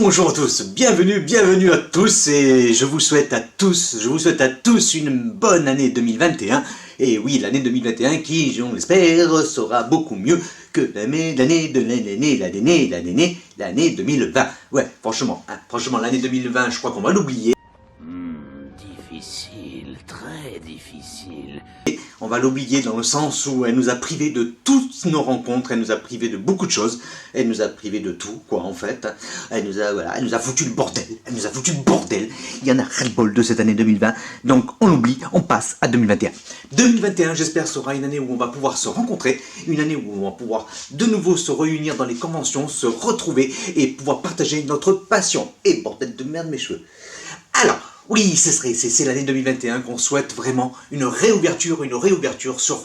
Bonjour à tous, bienvenue à tous et je vous souhaite à tous une bonne année 2021. Et oui, l'année 2021 qui, on l'espère, sera beaucoup mieux que l'année 2020. Ouais, franchement, l'année 2020, je crois qu'on va l'oublier. Difficile, très difficile. On va l'oublier dans le sens où elle nous a privés de toutes nos rencontres, elle nous a privés de beaucoup de choses, elle nous a privés de tout, quoi, en fait. Elle nous a foutu le bordel, Il y en a ras-le-bol de cette année 2020, donc on l'oublie, on passe à 2021. 2021, j'espère, sera une année où on va pouvoir se rencontrer, une année où on va pouvoir de nouveau se réunir dans les conventions, se retrouver et pouvoir partager notre passion. Et bordel de merde, mes cheveux. Alors, oui, c'est l'année 2021 qu'on souhaite vraiment une réouverture sur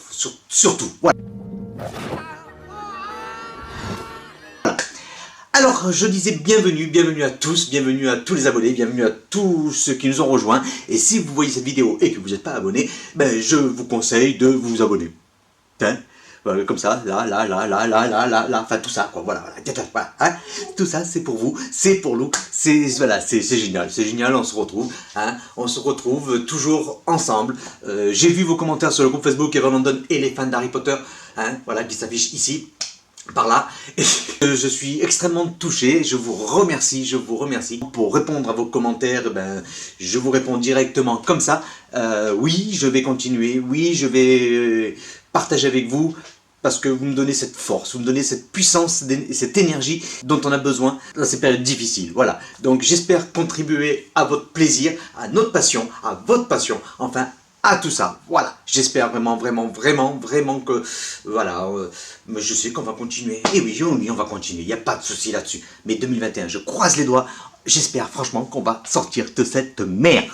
tout. Voilà. Alors, je disais bienvenue à tous, bienvenue à tous les abonnés, bienvenue à tous ceux qui nous ont rejoints. Et si vous voyez cette vidéo et que vous n'êtes pas abonné, ben je vous conseille de vous abonner. Hein? Comme ça, là, enfin tout ça, quoi, voilà, hein, tout ça c'est pour vous, c'est pour nous, c'est génial, on se retrouve, hein, on se retrouve toujours ensemble. J'ai vu vos commentaires sur le groupe Facebook Ever London et les fans d'Harry Potter, hein, voilà, qui s'affichent ici, par là, et je suis extrêmement touché, je vous remercie. Pour répondre à vos commentaires, ben, je vous réponds directement comme ça. Oui, je vais continuer, oui, je vais partager avec vous, parce que vous me donnez cette force, vous me donnez cette puissance, cette énergie dont on a besoin dans ces périodes difficiles. Voilà, donc j'espère contribuer à votre plaisir, à notre passion, à votre passion, enfin, à tout ça. Voilà, j'espère vraiment que, voilà, je sais qu'on va continuer. Et oui, on va continuer, il n'y a pas de souci là-dessus. Mais 2021, je croise les doigts, j'espère franchement qu'on va sortir de cette merde.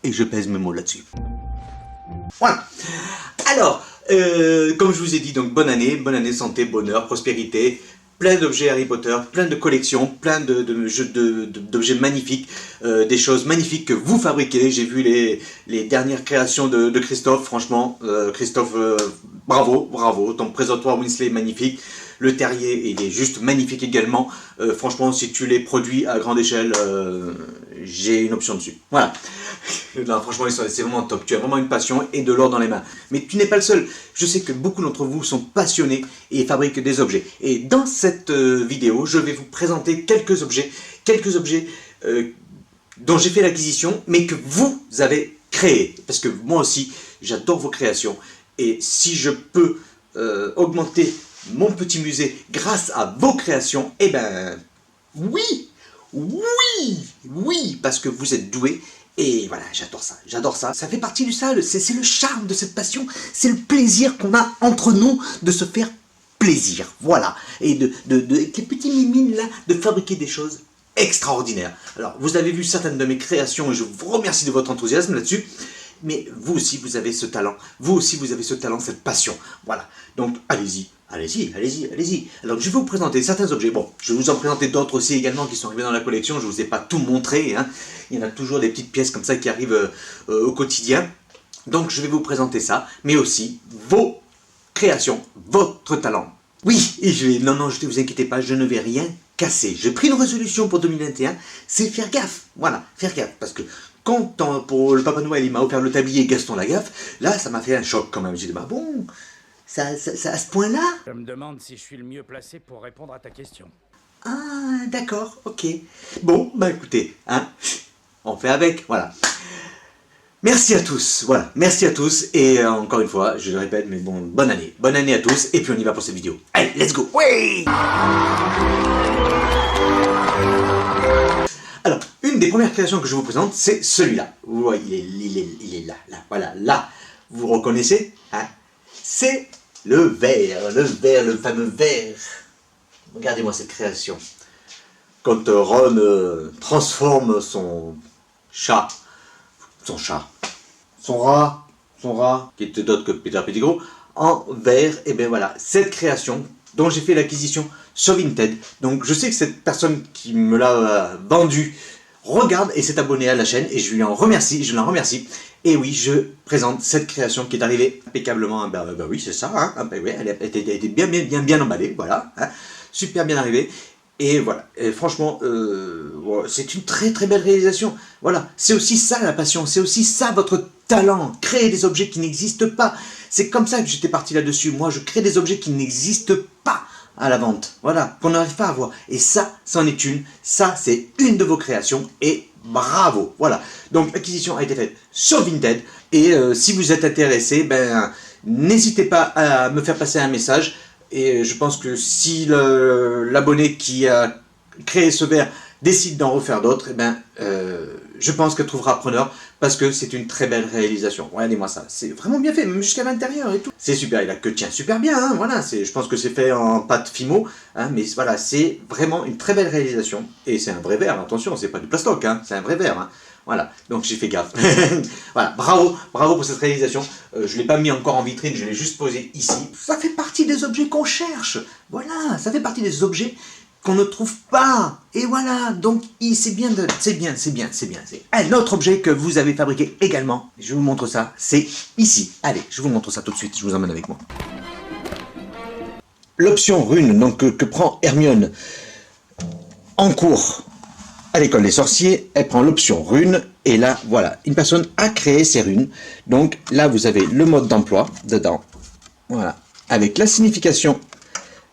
Et je pèse mes mots là-dessus. Voilà, alors, comme je vous ai dit, donc bonne année, santé, bonheur, prospérité, plein d'objets Harry Potter, plein de collections, plein d'objets magnifiques, des choses magnifiques que vous fabriquez. J'ai vu les dernières créations de Christophe, franchement, Christophe, bravo, ton présentoir Winsley est magnifique. Le terrier, il est juste magnifique également. Franchement, si tu les produis à grande échelle, j'ai une option dessus. Voilà. Non, franchement, c'est vraiment top. Tu as vraiment une passion et de l'or dans les mains. Mais tu n'es pas le seul. Je sais que beaucoup d'entre vous sont passionnés et fabriquent des objets. Et dans cette vidéo, je vais vous présenter quelques objets dont j'ai fait l'acquisition, mais que vous avez créés. Parce que moi aussi, j'adore vos créations. Et si je peux augmenter mon petit musée grâce à vos créations, eh ben, oui, parce que vous êtes doués. Et voilà, j'adore ça. Ça fait partie de ça, c'est le charme de cette passion, c'est le plaisir qu'on a entre nous de se faire plaisir, voilà. Et avec les petits mimines là, de fabriquer des choses extraordinaires. Alors, vous avez vu certaines de mes créations et je vous remercie de votre enthousiasme là-dessus. Mais vous aussi, vous avez ce talent. Cette passion. Voilà. Donc, allez-y. Alors, je vais vous présenter certains objets. Bon, je vais vous en présenter d'autres aussi également qui sont arrivés dans la collection. Je ne vous ai pas tout montré, hein. Il y en a toujours des petites pièces comme ça qui arrivent au quotidien. Donc, je vais vous présenter ça, mais aussi vos créations, votre talent. Oui, et ne vous inquiétez pas, je ne vais rien casser. J'ai pris une résolution pour 2021, c'est faire gaffe. Voilà, faire gaffe. Parce que quand pour le Papa Noël, il m'a offert le tablier Gaston Lagaffe, là, ça m'a fait un choc quand même. J'ai dit, bah bon, ça à ce point-là? Je me demande si je suis le mieux placé pour répondre à ta question. Ah, d'accord, ok. Bon, bah écoutez, hein, on fait avec, voilà. Merci à tous, et encore une fois, je le répète, mais bon, bonne année à tous, et puis on y va pour cette vidéo. Allez, let's go. Oui. Alors, une des premières créations que je vous présente, c'est celui-là. Vous voyez, il est là, voilà, là. Vous reconnaissez, hein? C'est le fameux verre. Regardez-moi cette création. Quand Ron transforme son rat, qui était d'autre que Peter Pettigrew, en verre, et bien voilà, cette création dont j'ai fait l'acquisition sur Vinted. Donc je sais que cette personne qui me l'a vendu regarde et s'est abonnée à la chaîne, et je l'en remercie. Et oui, je présente cette création qui est arrivée impeccablement, bah oui, c'est ça, hein, oui, elle était bien emballée, voilà, hein, super bien arrivée. Et voilà, et franchement, voilà, c'est une très très belle réalisation. Voilà, c'est aussi ça la passion, c'est aussi ça votre talent, créer des objets qui n'existent pas. C'est comme ça que j'étais parti là-dessus. Moi, je crée des objets qui n'existent pas à la vente. Voilà, qu'on n'arrive pas à voir. Et ça, c'en est une. Ça, c'est une de vos créations. Et bravo. Voilà. Donc, l'acquisition a été faite sur Vinted. Et si vous êtes intéressé, ben, n'hésitez pas à me faire passer un message. Et je pense que si l'abonné qui a créé ce verre décide d'en refaire d'autres, eh ben, je pense qu'elle trouvera preneur parce que c'est une très belle réalisation. Regardez-moi ça, c'est vraiment bien fait, même jusqu'à l'intérieur et tout. C'est super, il a que tient super bien, hein, voilà. Je pense que c'est fait en pâte Fimo, hein, mais voilà, c'est vraiment une très belle réalisation. Et c'est un vrai verre, attention, c'est pas du plastoc, hein, c'est un vrai verre. Hein. Voilà, donc j'ai fait gaffe. Voilà, bravo, bravo pour cette réalisation. Je ne l'ai pas mis encore en vitrine, je l'ai juste posé ici. Ça fait partie des objets qu'on cherche. Voilà, ça fait partie des objets qu'on ne trouve pas. Et voilà, donc c'est bien, c'est bien. Un autre objet que vous avez fabriqué également, je vous montre ça, c'est ici. Allez, je vous montre ça tout de suite, je vous emmène avec moi. L'option rune donc, que prend Hermione en cours à l'école des sorciers, elle prend l'option rune, et là, voilà, une personne a créé ses runes. Donc là, vous avez le mode d'emploi dedans, voilà, avec la signification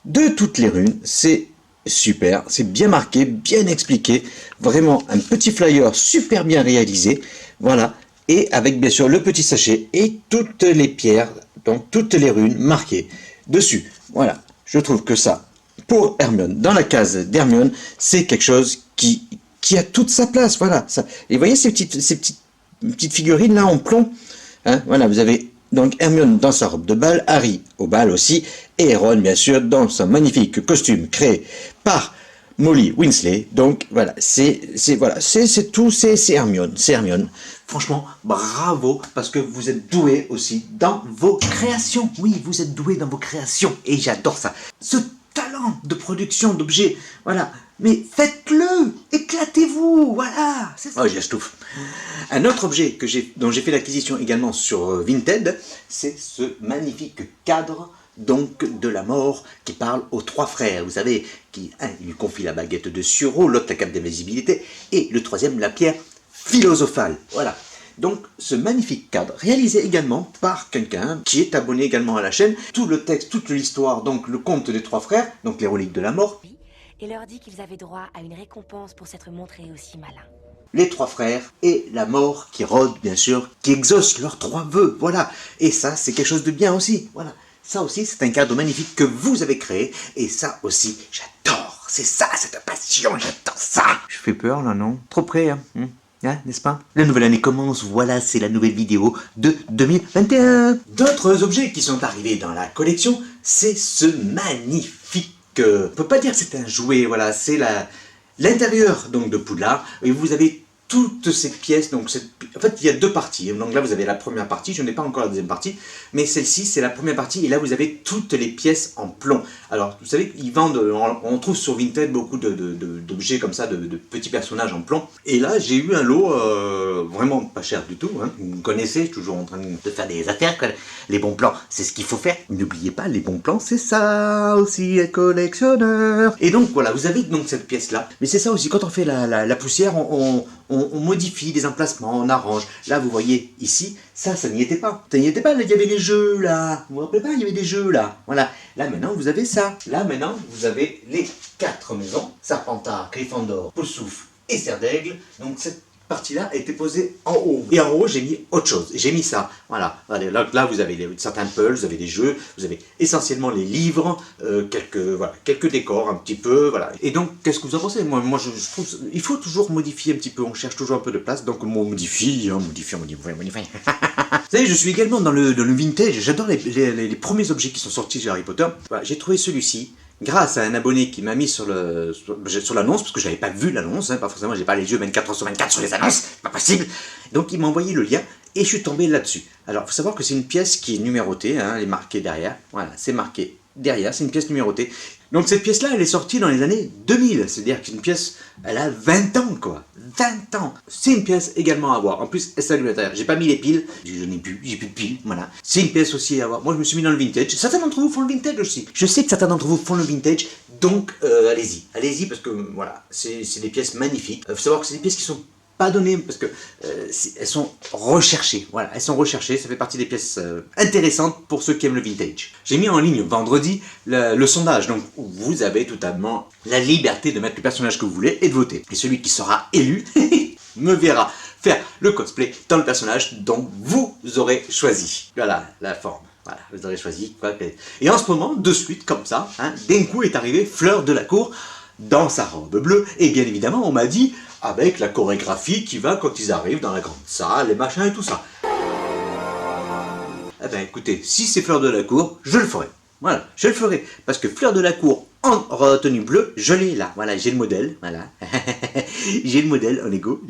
de toutes les runes. C'est super, c'est bien marqué, bien expliqué, vraiment un petit flyer super bien réalisé, voilà, et avec bien sûr le petit sachet et toutes les pierres, donc toutes les runes marquées dessus. Voilà, je trouve que ça, pour Hermione, dans la case d'Hermione, c'est quelque chose qui a toute sa place, voilà. Ça. Et vous voyez ces petites figurines là en plomb, hein, voilà, vous avez donc Hermione dans sa robe de bal, Harry au bal aussi, et Ron bien sûr dans son magnifique costume créé par Molly Weasley. Donc voilà, c'est tout, c'est Hermione, c'est Hermione. Franchement, bravo, parce que vous êtes doué aussi dans vos créations. Oui, vous êtes doué dans vos créations, et j'adore ça. Ce talent de production d'objets, voilà. Mais faites-le, éclatez-vous, voilà. C'est ça. Oh, j'estouffe. Un autre objet dont j'ai fait l'acquisition également sur Vinted, c'est ce magnifique cadre donc de la mort qui parle aux trois frères. Vous savez, un lui confie la baguette de Suro, l'autre la cape d'invisibilité, et le troisième la pierre philosophale. Voilà. Donc ce magnifique cadre, réalisé également par quelqu'un qui est abonné également à la chaîne. Tout le texte, toute l'histoire, donc le conte des trois frères, donc les reliques de la mort. Et leur dit qu'ils avaient droit à une récompense pour s'être montrés aussi malins. Les trois frères et la mort qui rôde, bien sûr, qui exauce leurs trois vœux, voilà. Et ça, c'est quelque chose de bien aussi, voilà. Ça aussi, c'est un cadre magnifique que vous avez créé, et ça aussi, j'adore. C'est ça, cette passion, j'adore ça. Je fais peur, là, non? Trop près, hein, n'est-ce pas? La nouvelle année commence, voilà, c'est la nouvelle vidéo de 2021. D'autres objets qui sont arrivés dans la collection, c'est ce magnifique... on ne peut pas dire que c'est un jouet, voilà, c'est l'intérieur donc de Poudlard, et vous avez toutes ces pièces, donc en fait il y a deux parties, donc là vous avez la première partie, je n'ai pas encore la deuxième partie, mais celle-ci c'est la première partie, et là vous avez toutes les pièces en plomb. Alors vous savez, ils vendent, on trouve sur Vinted beaucoup d'objets comme ça, de petits personnages en plomb, et là j'ai eu un lot vraiment pas cher du tout, hein. Vous me connaissez, je suis toujours en train de faire des affaires, quoi. Les bons plans, c'est ce qu'il faut faire, n'oubliez pas, les bons plans c'est ça aussi, un collectionneur. Et donc voilà, vous avez donc cette pièce là, mais c'est ça aussi, quand on fait la poussière, on modifie des emplacements, on arrange. Là, vous voyez, ici, ça n'y était pas. Ça n'y était pas, il y avait les jeux, là. Vous vous rappelez pas, il y avait des jeux, là. Voilà. Là, maintenant, vous avez ça. Là, maintenant, vous avez les 4 maisons. Serpentard, Gryffondor, Poussouf et Serre d'Aigle. Donc, cette partie-là a été posée en haut. Et en haut, j'ai mis autre chose. J'ai mis ça. Voilà. Là, vous avez certains puzzles, vous avez des jeux, vous avez essentiellement les livres, quelques décors un petit peu, voilà. Et donc, qu'est-ce que vous en pensez? Moi, je trouve il faut toujours modifier un petit peu. On cherche toujours un peu de place, donc on modifie. Vous savez, je suis également dans le vintage. J'adore les premiers objets qui sont sortis sur Harry Potter. Voilà, j'ai trouvé celui-ci. Grâce à un abonné qui m'a mis sur l'annonce, parce que je n'avais pas vu l'annonce, hein, pas forcément, j'ai pas les yeux 24/24 sur les annonces, pas possible. Donc il m'a envoyé le lien et je suis tombé là-dessus. Alors il faut savoir que c'est une pièce qui est numérotée, hein, elle est marquée derrière, voilà, c'est marqué derrière, c'est une pièce numérotée. Donc cette pièce-là, elle est sortie dans les années 2000, c'est-à-dire que c'est une pièce, elle a 20 ans quoi, 20 ans. C'est une pièce également à avoir, en plus elle s'allume à l'intérieur, j'ai pas mis les piles, j'ai plus de piles, voilà. C'est une pièce aussi à avoir, moi je me suis mis dans le vintage, certains d'entre vous font le vintage aussi. Je sais que certains d'entre vous font le vintage, Donc allez-y parce que voilà, c'est des pièces magnifiques. Faut savoir que c'est des pièces qui sont pas données parce que elles sont recherchées. Voilà, elles sont recherchées. Ça fait partie des pièces intéressantes pour ceux qui aiment le vintage. J'ai mis en ligne vendredi le sondage. Donc vous avez totalement la liberté de mettre le personnage que vous voulez et de voter. Et celui qui sera élu me verra faire le cosplay dans le personnage dont vous aurez choisi. Voilà la forme. Voilà, vous aurez choisi. Quoi. Et en ce moment, de suite, comme ça, hein, d'un coup est arrivée Fleur de la Cour dans sa robe bleue. Et bien évidemment, on m'a dit, avec la chorégraphie qui va quand ils arrivent dans la grande salle, les machins et tout ça. Eh ben écoutez, si c'est Fleur de la Cour, je le ferai. Voilà, je le ferai. Parce que Fleur de la Cour en tenue bleue, je l'ai là. Voilà, j'ai le modèle. Voilà. J'ai le modèle en Lego.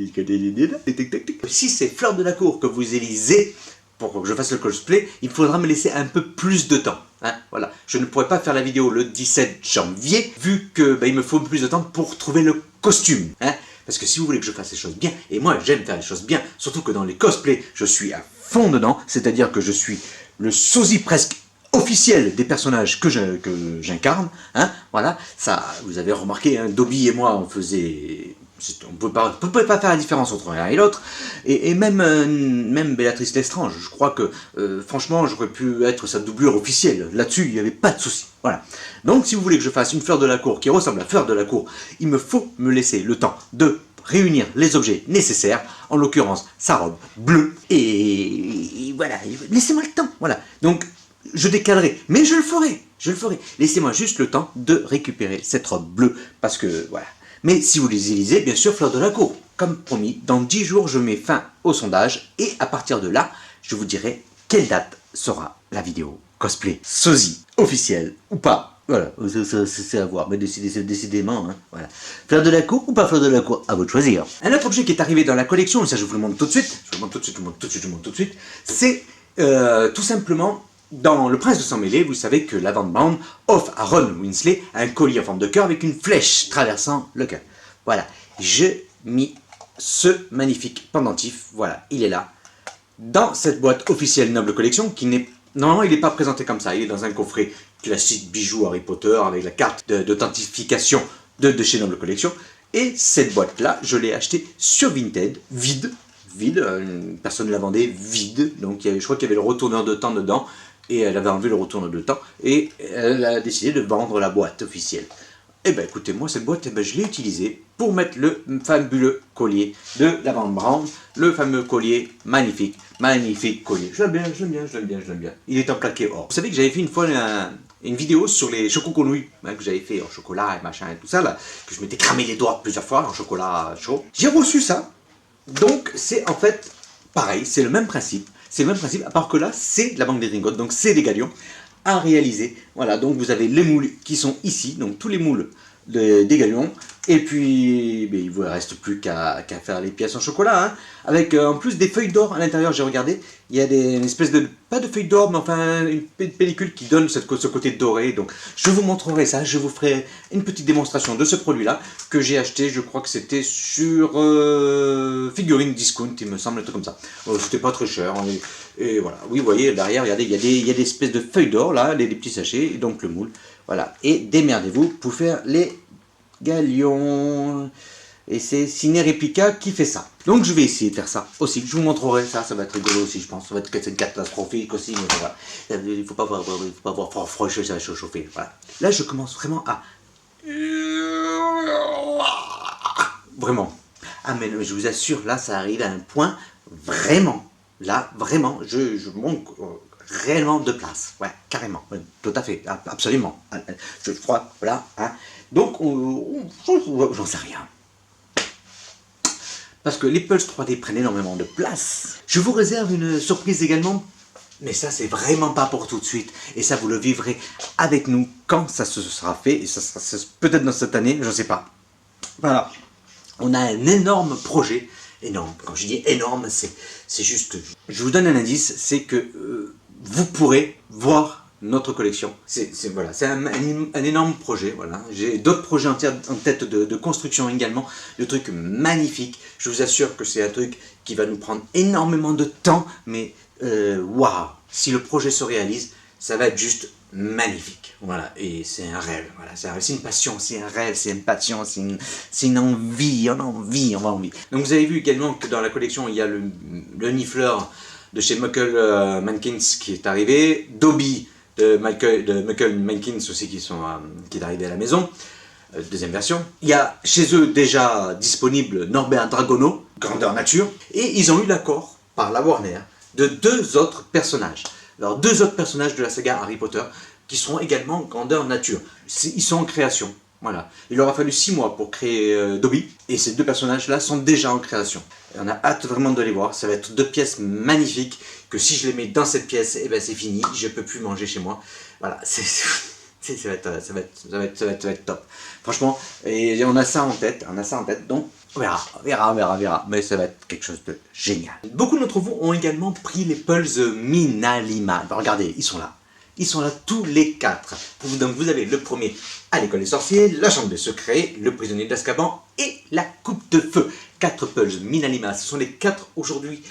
Si c'est Fleur de la Cour que vous élisez pour que je fasse le cosplay, il faudra me laisser un peu plus de temps. Hein, voilà. Je ne pourrai pas faire la vidéo le 17 janvier, vu que il me faut plus de temps pour trouver le costume. Hein, parce que si vous voulez que je fasse les choses bien, et moi j'aime faire les choses bien, surtout que dans les cosplays, je suis à fond dedans, c'est-à-dire que je suis le sosie presque officiel des personnages que j'incarne. Hein, voilà, ça, vous avez remarqué, hein, Dobby et moi, on faisait... On ne peut pas faire la différence entre l'un et l'autre, et même Béatrice Lestrange, je crois que franchement j'aurais pu être sa doublure officielle, là-dessus il n'y avait pas de souci. Voilà. Donc si vous voulez que je fasse une Fleur de la Cour qui ressemble à Fleur de la Cour, il me faut me laisser le temps de réunir les objets nécessaires, en l'occurrence sa robe bleue, et voilà, laissez-moi le temps, voilà. Donc je décalerai, mais je le ferai, laissez-moi juste le temps de récupérer cette robe bleue, parce que voilà. Mais si vous les élisez, bien sûr, Fleur de la Cour. Comme promis, dans 10 jours, je mets fin au sondage et à partir de là, je vous dirai quelle date sera la vidéo cosplay sosie officielle ou pas. Voilà, c'est à voir, mais décidément, hein, voilà. Fleur de la Cour ou pas Fleur de la Cour, à vous de choisir. Un autre objet qui est arrivé dans la collection, et ça je vous le montre tout de suite, c'est tout simplement... Dans Le Prince de Sang Mêlé, vous savez que la Van Brown offre à Ron Weasley un collier en forme de cœur avec une flèche traversant le cœur. Voilà, j'ai mis ce magnifique pendentif, voilà, il est là, dans cette boîte officielle Noble Collection, qui n'est... Normalement, il n'est pas présenté comme ça, il est dans un coffret classique bijoux Harry Potter, avec la carte d'authentification de chez Noble Collection, et cette boîte-là, je l'ai achetée sur Vinted, vide, personne ne la vendait, vide, donc je crois qu'il y avait le retourneur de temps dedans, et elle avait enlevé le retourneur de temps, et elle a décidé de vendre la boîte officielle. Et ben écoutez, moi cette boîte, je l'ai utilisée pour mettre le fabuleux collier de la Van Brown, le fameux collier magnifique collier. Je l'aime bien. Il est en plaqué or. Vous savez que j'avais fait une fois une vidéo sur les chococons-nouilles, hein, que j'avais fait en chocolat et machin et tout ça, là, que je m'étais cramé les doigts plusieurs fois en chocolat chaud. J'ai reçu ça, donc c'est en fait pareil, c'est le même principe, à part que là, c'est de la banque des Gringotts, donc c'est des galions à réaliser. Voilà, donc vous avez les moules qui sont ici, donc tous les moules des galions, et puis il ne vous reste plus qu'à faire les pièces en chocolat, hein, avec en plus des feuilles d'or à l'intérieur, j'ai regardé, il y a une espèce de, pas de feuilles d'or, mais enfin une pellicule qui donne ce côté doré, donc je vous montrerai ça, je vous ferai une petite démonstration de ce produit-là, que j'ai acheté, je crois que c'était sur Figurine Discount, il me semble, un truc comme ça. C'était pas très cher, et voilà, oui, vous voyez, derrière, regardez, il y a des espèces de feuilles d'or, là, des petits sachets, et donc le moule, voilà, et démerdez-vous pour faire les galions, et c'est Ciné Replica qui fait ça. Donc je vais essayer de faire ça aussi, je vous montrerai ça, ça va être rigolo aussi, je pense, ça va être catastrophique aussi, mais voilà, il faut pas avoir froid, ça va chauffer, voilà. Là, je commence vraiment à... Vraiment. Ah mais je vous assure, là, ça arrive à un point, vraiment, là, vraiment, je manque réellement de place, ouais, carrément, ouais, tout à fait, absolument, je crois, voilà, hein. Donc, j'en sais rien. Parce que les Pulse 3D prennent énormément de place. Je vous réserve une surprise également, mais ça c'est vraiment pas pour tout de suite. Et ça vous le vivrez avec nous quand ça se sera fait, et ça sera peut-être dans cette année, je ne sais pas. Voilà. On a un énorme projet, énorme, quand je dis énorme, c'est juste... Je vous donne un indice, c'est que vous pourrez voir notre collection. C'est un énorme projet, voilà. J'ai d'autres projets en tête de construction également, de trucs magnifiques. Je vous assure que c'est un truc qui va nous prendre énormément de temps, mais waouh, si le projet se réalise, ça va être juste magnifiques. Voilà, et c'est un rêve, voilà, c'est une passion, c'est un rêve, c'est une passion, c'est une envie, on a envie, on a envie. Donc vous avez vu également que dans la collection, il y a le nifleur de chez Muckle Mankins qui est arrivé, Dobby de Muckle Mankins aussi qui est arrivé à la maison, deuxième version. Il y a chez eux déjà disponible Norbert Dragono, grandeur nature, et ils ont eu l'accord par la Warner de 2 autres personnages. Alors 2 autres personnages de la saga Harry Potter qui seront également grandeur nature. Ils sont en création. Voilà. Il aura fallu 6 mois pour créer Dobby, et ces 2 personnages-là sont déjà en création. Et on a hâte vraiment de les voir. Ça va être 2 pièces magnifiques que si je les mets dans cette pièce, eh ben c'est fini. Je peux plus manger chez moi. Voilà. Ça va être top. Franchement, et on a ça en tête. Donc on verra. Mais ça va être quelque chose de génial. Beaucoup d'entre vous ont également pris les Pulse Minalima. Alors, regardez, ils sont là. Ils sont là tous les 4. Donc vous avez le premier à l'école des sorciers, la chambre des secrets, le prisonnier d'Azkaban et la coupe de feu. 4 Pulse Minalima. Ce sont les 4 aujourd'hui.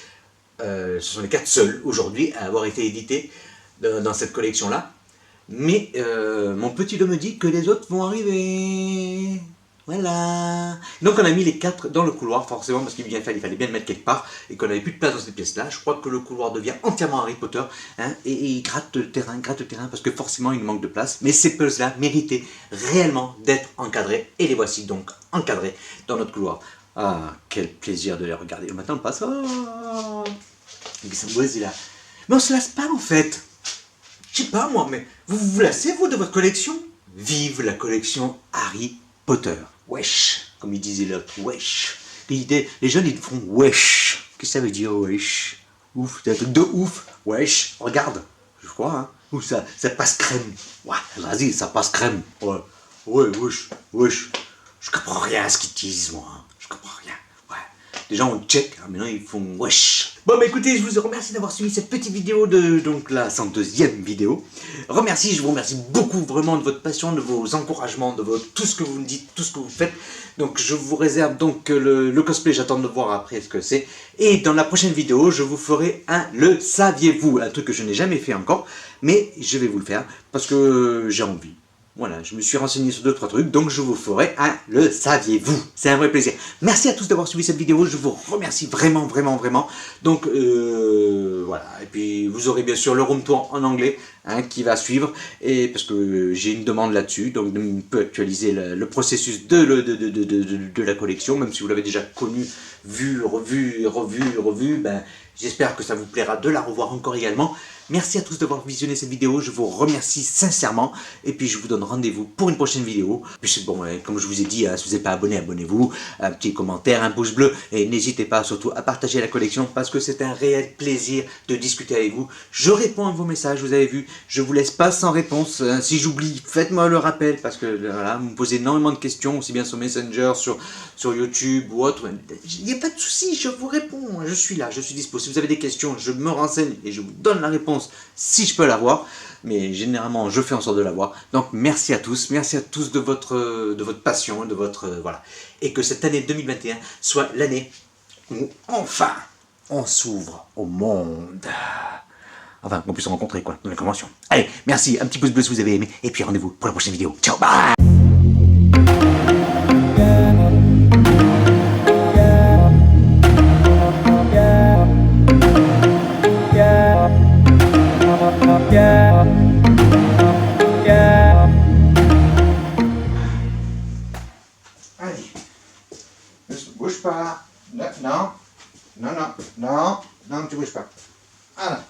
Ce sont les 4 seuls aujourd'hui à avoir été édités dans cette collection-là. Mais mon petit doigt me dit que les autres vont arriver. Voilà. Donc on a mis les 4 dans le couloir, forcément, parce qu'il fallait bien le mettre quelque part, et qu'on n'avait plus de place dans cette pièce-là. Je crois que le couloir devient entièrement Harry Potter, hein, et il gratte le terrain, parce que forcément il manque de place. Mais ces puzzles-là méritaient réellement d'être encadrés, et les voici donc encadrés dans notre couloir. Ah, quel plaisir de les regarder. Maintenant on passe. Oh, là. Mais on se lasse pas en fait. Je sais pas moi, mais vous vous lassez vous de votre collection? Vive la collection Harry Potter. Wesh, comme il disait l'autre, wesh. Les jeunes ils font wesh. Qu'est-ce que ça veut dire wesh? Ouf, c'est un truc de ouf. Wesh, regarde, je crois, hein. Ou ça passe crème. Ouais, vas-y, ça passe crème. Ouais, wesh. Je comprends rien à ce qu'ils disent, moi. Je comprends rien. Ouais. Les gens on check, hein, maintenant ils font wesh. Bon bah écoutez, je vous remercie d'avoir suivi cette petite vidéo de donc la 102e vidéo. Je vous remercie beaucoup vraiment de votre passion, de vos encouragements, de tout ce que vous me dites, tout ce que vous faites. Donc je vous réserve donc le cosplay, j'attends de voir après ce que c'est. Et dans la prochaine vidéo, je vous ferai un le saviez-vous, un truc que je n'ai jamais fait encore, mais je vais vous le faire parce que j'ai envie. Voilà, je me suis renseigné sur 2-3 trucs, donc je vous ferai un le saviez-vous. C'est un vrai plaisir. Merci à tous d'avoir suivi cette vidéo, je vous remercie vraiment. Donc voilà, et puis vous aurez bien sûr le room tour en anglais hein, qui va suivre, et parce que j'ai une demande là-dessus, donc on peut actualiser le processus de la collection, même si vous l'avez déjà connu, vu, revu, ben, j'espère que ça vous plaira de la revoir encore également. Merci à tous d'avoir visionné cette vidéo, je vous remercie sincèrement, et puis je vous donne rendez-vous pour une prochaine vidéo. Puis bon, comme je vous ai dit, si vous n'êtes pas abonné, abonnez-vous, un petit commentaire, un pouce bleu, et n'hésitez pas surtout à partager la collection, parce que c'est un réel plaisir de discuter avec vous. Je réponds à vos messages, vous avez vu, je vous laisse pas sans réponse. Si j'oublie, faites-moi le rappel, parce que voilà, vous me posez énormément de questions, aussi bien sur Messenger, sur YouTube ou autre. Il n'y a pas de souci, je vous réponds, je suis là, je suis dispo. Si vous avez des questions, je me renseigne et je vous donne la réponse si je peux l'avoir, mais généralement je fais en sorte de l'avoir. Donc merci à tous de votre passion, de votre voilà, et que cette année 2021 soit l'année où enfin on s'ouvre au monde, enfin qu'on puisse se rencontrer quoi dans la convention. Allez, merci, un petit pouce bleu si vous avez aimé, et puis rendez-vous pour la prochaine vidéo. Ciao, bye. Allez, ne bouge pas. Non, tu bouges pas. Voilà.